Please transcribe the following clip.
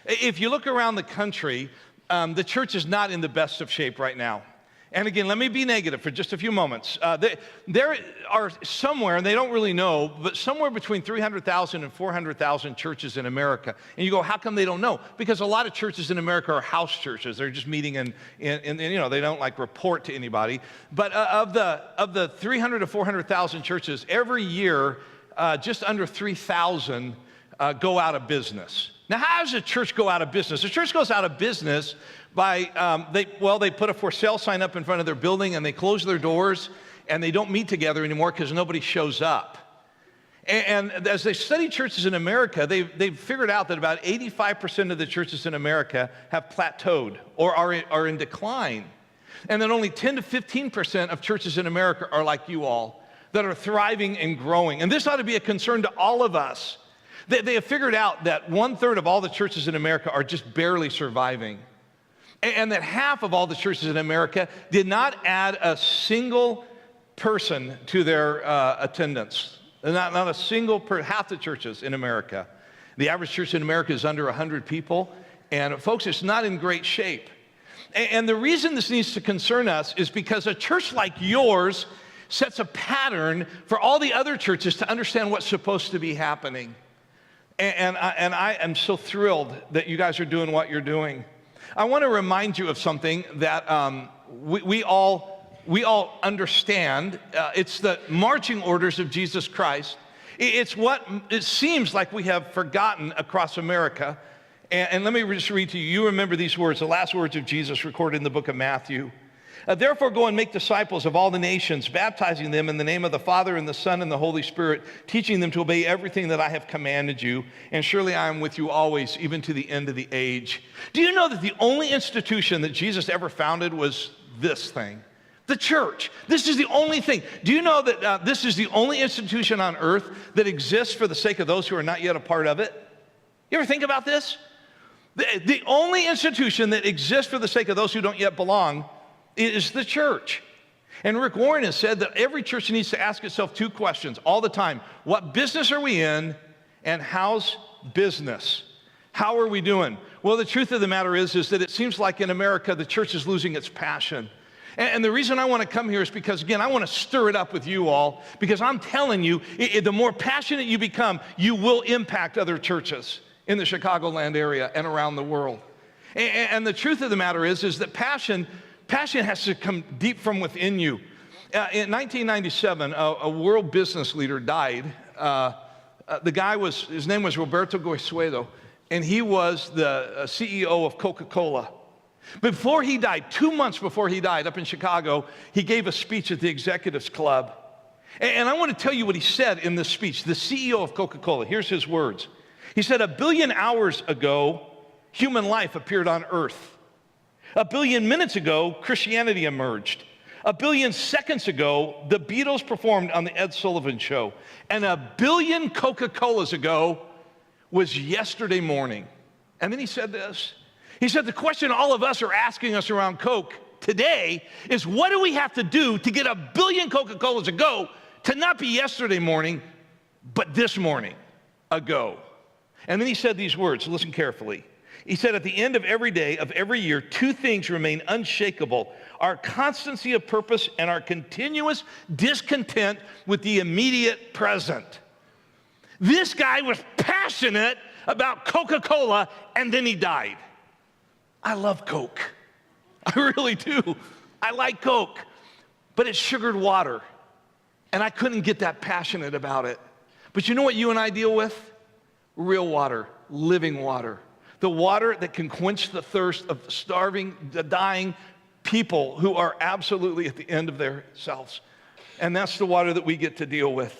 If you look around the country, the church is not in the best of shape right now. And again, let me be negative for just a few moments. There are somewhere, and they don't really know, but somewhere between 300,000 and 400,000 churches in America. And you go, how come they don't know? Because a lot of churches in America are house churches. They're just meeting in they don't like report to anybody. But of the 300 to 400,000 churches, every year, just under 3,000 go out of business. Now, how does a church go out of business? A church goes out of business by, they put a for sale sign up in front of their building and they close their doors and they don't meet together anymore because nobody shows up. And as they study churches in America, they've figured out that about 85% of the churches in America have plateaued or are in decline. And then only 10 to 15% of churches in America are like you all, that are thriving and growing. And this ought to be a concern to all of us. They have figured out that 1/3 of all the churches in America are just barely surviving. And that half of all the churches in America did not add a single person to their attendance. Not a single half the churches in America. The average church in America is under 100 people. And folks, it's not in great shape. And the reason this needs to concern us is because a church like yours sets a pattern for all the other churches to understand what's supposed to be happening. And I am so thrilled that you guys are doing what you're doing. I want to remind you of something that we all understand. It's the marching orders of Jesus Christ. It's what it seems like we have forgotten across America. And let me just read to you. You remember these words, the last words of Jesus recorded in the book of Matthew. Therefore, go and make disciples of all the nations, baptizing them in the name of the Father and the Son and the Holy Spirit, teaching them to obey everything that I have commanded you. And surely I am with you always, even to the end of the age. Do you know that the only institution that Jesus ever founded was this thing? The church. This is the only thing. Do you know that this is the only institution on earth that exists for the sake of those who are not yet a part of it? You ever think about this? The only institution that exists for the sake of those who don't yet belong is the church. And Rick Warren has said that every church needs to ask itself two questions all the time. What business are we in, and how's business? How are we doing? Well, the truth of the matter is that it seems like in America the church is losing its passion. And the reason I want to come here is because, again, I want to stir it up with you all, because I'm telling you, the more passionate you become, you will impact other churches in the Chicagoland area and around the world. And the truth of the matter is that passion has to come deep from within you. In 1997, a world business leader died. His name was Roberto Goizuedo, and he was the CEO of Coca-Cola. Before he died, 2 months before he died, up in Chicago, he gave a speech at the Executives Club. And I want to tell you what he said in this speech, the CEO of Coca-Cola. Here's his words. He said, 1 billion hours ago, human life appeared on earth. 1 billion minutes ago, Christianity emerged. 1 billion seconds ago, the Beatles performed on the Ed Sullivan Show. And 1 billion Coca-Colas ago was yesterday morning. And then he said this. He said, the question all of us are asking us around Coke today is, what do we have to do to get 1 billion Coca-Colas ago to not be yesterday morning, but this morning ago? And then he said these words, listen carefully. He said, at the end of every day of every year, two things remain unshakable: our constancy of purpose and our continuous discontent with the immediate present. This guy was passionate about Coca-Cola, and then he died. I love Coke. I really do. I like Coke, but it's sugared water, and I couldn't get that passionate about it. But you know what you and I deal with? Real water, living water. The water that can quench the thirst of starving, dying people who are absolutely at the end of themselves. And that's the water that we get to deal with.